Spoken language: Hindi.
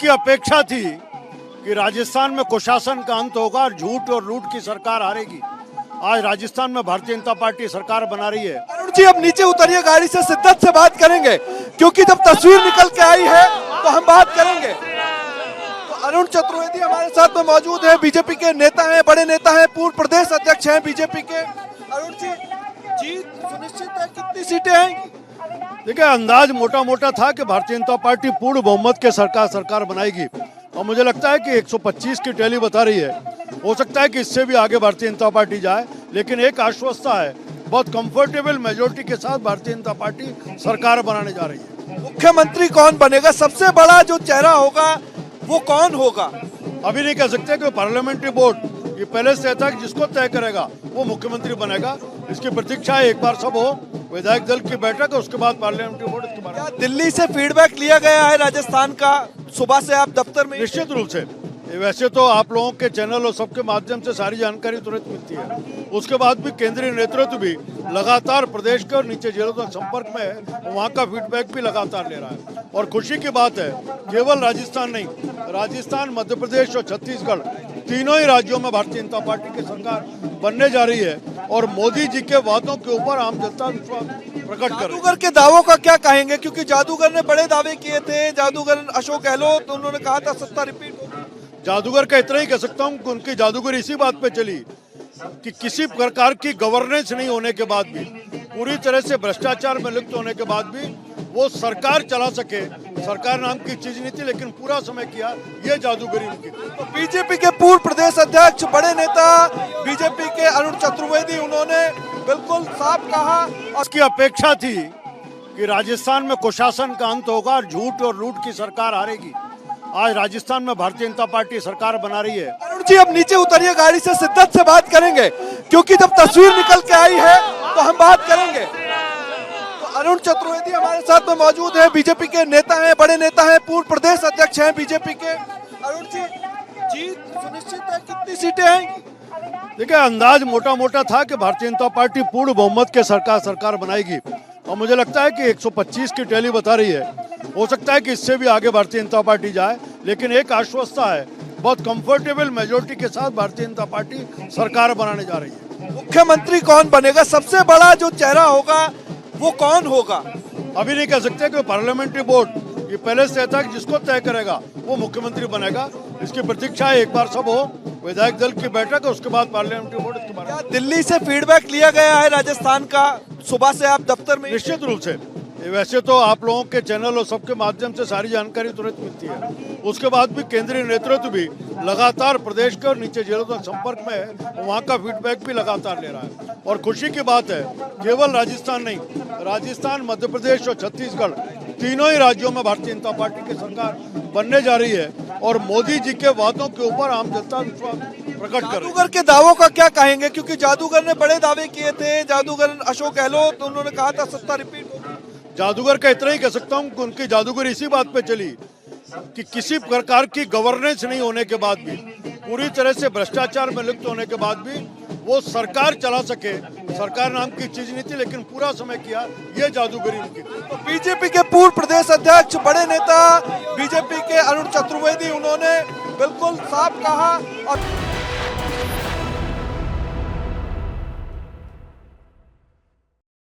उसकी अपेक्षा थी कि राजस्थान में कुशासन का अंत होगा, झूठ और लूट की सरकार हारेगी। आज राजस्थान में भारतीय जनता पार्टी सरकार बना रही है। अरुण जी अब नीचे उतरिए, गाड़ी से शिद्दत से बात करेंगे क्योंकि जब तस्वीर निकल के आई है तो हम बात करेंगे। तो अरुण चतुर्वेदी हमारे साथ में मौजूद है, बीजेपी के नेता हैं, बड़े नेता हैं, पूर्व प्रदेश अध्यक्ष हैं बीजेपी के। अरुण जी, जीत सुनिश्चित है, कितनी सीटें आएंगी? देखिए, अंदाज मोटा मोटा था कि भारतीय जनता पार्टी पूर्ण बहुमत के सरकार बनाएगी और मुझे लगता है कि 125 की टैली बता रही है। हो सकता है कि इससे भी आगे भारतीय जनता पार्टी जाए, लेकिन एक आश्वस्ता है, बहुत कंफर्टेबल मेजोरिटी के साथ भारतीय जनता पार्टी सरकार बनाने जा रही है। मुख्यमंत्री कौन बनेगा, सबसे बड़ा जो चेहरा होगा वो कौन होगा? अभी नहीं कह सकते कि पार्लियामेंट्री बोर्ड ये पहले से था कि जिसको तय करेगा वो मुख्यमंत्री बनेगा। इसकी प्रतीक्षा है, एक बार सब हो, विधायक दल की बैठक है, उसके बाद पार्लियामेंट्री बोर्ड इसके बारे में। दिल्ली से फीडबैक लिया गया है राजस्थान का, सुबह से आप दफ्तर में? निश्चित रूप से, वैसे तो आप लोगों के चैनल और सबके माध्यम से सारी जानकारी तुरंत मिलती है। उसके बाद भी केंद्रीय नेतृत्व भी लगातार प्रदेश के और नीचे जिलों तक संपर्क में है, वहाँ का फीडबैक भी लगातार ले रहा है। और खुशी की बात है, केवल राजस्थान नहीं, राजस्थान, मध्य प्रदेश और छत्तीसगढ़, तीनों ही राज्यों में भारतीय जनता पार्टी की सरकार बनने जा रही है और मोदी जी के वादों के ऊपर आम जनता विश्वास प्रकट कर रही है। जादूगर के दावों का क्या कहेंगे, क्योंकि जादूगर ने बड़े दावे किए थे, जादूगर अशोक गहलोत, तो उन्होंने कहा था सत्ता रिपीट होगी। जादूगर का इतना ही कह सकता हूँ कि उनकी जादूगर इसी बात पे चली कि किसी प्रकार की गवर्नेंस नहीं होने के बाद भी, पूरी तरह से भ्रष्टाचार में लिप्त होने के बाद भी वो सरकार चला सके। सरकार नाम की चीज नहीं थी, लेकिन पूरा समय किया, ये जादूगरी उनकी थी। तो बीजेपी के पूर्व प्रदेश अध्यक्ष, बड़े नेता बीजेपी के अरुण चतुर्वेदी, उन्होंने बिल्कुल साफ कहा। उसकी अपेक्षा थी कि राजस्थान में कुशासन का अंत होगा, झूठ और लूट की सरकार हारेगी। आज राजस्थान में भारतीय जनता पार्टी सरकार बना रही है। अरुण जी अब नीचे उतरिए, गाड़ी से शिद्दत से बात करेंगे क्योंकि जब तस्वीर निकल के आई है तो हम बात करेंगे। तो अरुण चतुर्वेदी हमारे साथ में मौजूद है, बीजेपी के नेता हैं, बड़े नेता हैं, पूर्व प्रदेश अध्यक्ष हैं बीजेपी के। अरुण जी, जीत सुनिश्चित है, कितनी सीटें आएंगी? देखिए, अंदाज मोटा मोटा था कि भारतीय जनता पार्टी पूर्ण बहुमत के सरकार बनाएगी और मुझे लगता है कि 125 की टैली बता रही है। हो सकता है कि इससे भी आगे भारतीय जनता पार्टी जाए, लेकिन एक आश्वस्ता है, बहुत कंफर्टेबल मेजोरिटी के साथ भारतीय जनता पार्टी सरकार बनाने जा रही है। मुख्यमंत्री कौन बनेगा, सबसे बड़ा जो चेहरा होगा वो कौन होगा? अभी नहीं कह सकते कि पार्लियामेंट्री बोर्ड ये पहले से था कि जिसको तय करेगा वो मुख्यमंत्री बनेगा। इसकी प्रतीक्षा है, एक बार सब हो, विधायक दल की बैठक है, उसके बाद पार्लियामेंट्री बोर्ड इसके बारे में। दिल्ली से फीडबैक लिया गया है राजस्थान का, सुबह से आप दफ्तर में? निश्चित रूप से, वैसे तो आप लोगों के चैनल और सबके माध्यम से सारी जानकारी तुरंत मिलती है। उसके बाद भी केंद्रीय नेतृत्व भी लगातार प्रदेश के और नीचे जिलों तक संपर्क में है, वहाँ का फीडबैक भी लगातार ले रहा है। और खुशी की बात है, केवल राजस्थान नहीं, राजस्थान, मध्य प्रदेश और छत्तीसगढ़, तीनों ही राज्यों में भारतीय जनता पार्टी की सरकार बनने जा रही है और मोदी जी के वादों के ऊपर आम जनता विश्वास प्रकट कर रही है। जादूगर के दावों का क्या कहेंगे, क्योंकि जादूगर ने बड़े दावे किए थे, जादूगर अशोक गहलोत, तो उन्होंने कहा था सत्ता रिपीट होगी। जादूगर का इतना ही कह सकता हूँ कि उनकी जादूगर इसी बात पे चली कि किसी प्रकार की गवर्नेंस नहीं होने के बाद भी, पूरी तरह से भ्रष्टाचार में लिप्त होने के बाद भी वो सरकार चला सके। सरकार नाम की चीज नहीं थी, लेकिन पूरा समय किया, ये जादूगरी उनकी थी। तो बीजेपी के पूर्व प्रदेश अध्यक्ष, बड़े नेता बीजेपी के अरुण चतुर्वेदी, उन्होंने बिल्कुल साफ कहा। और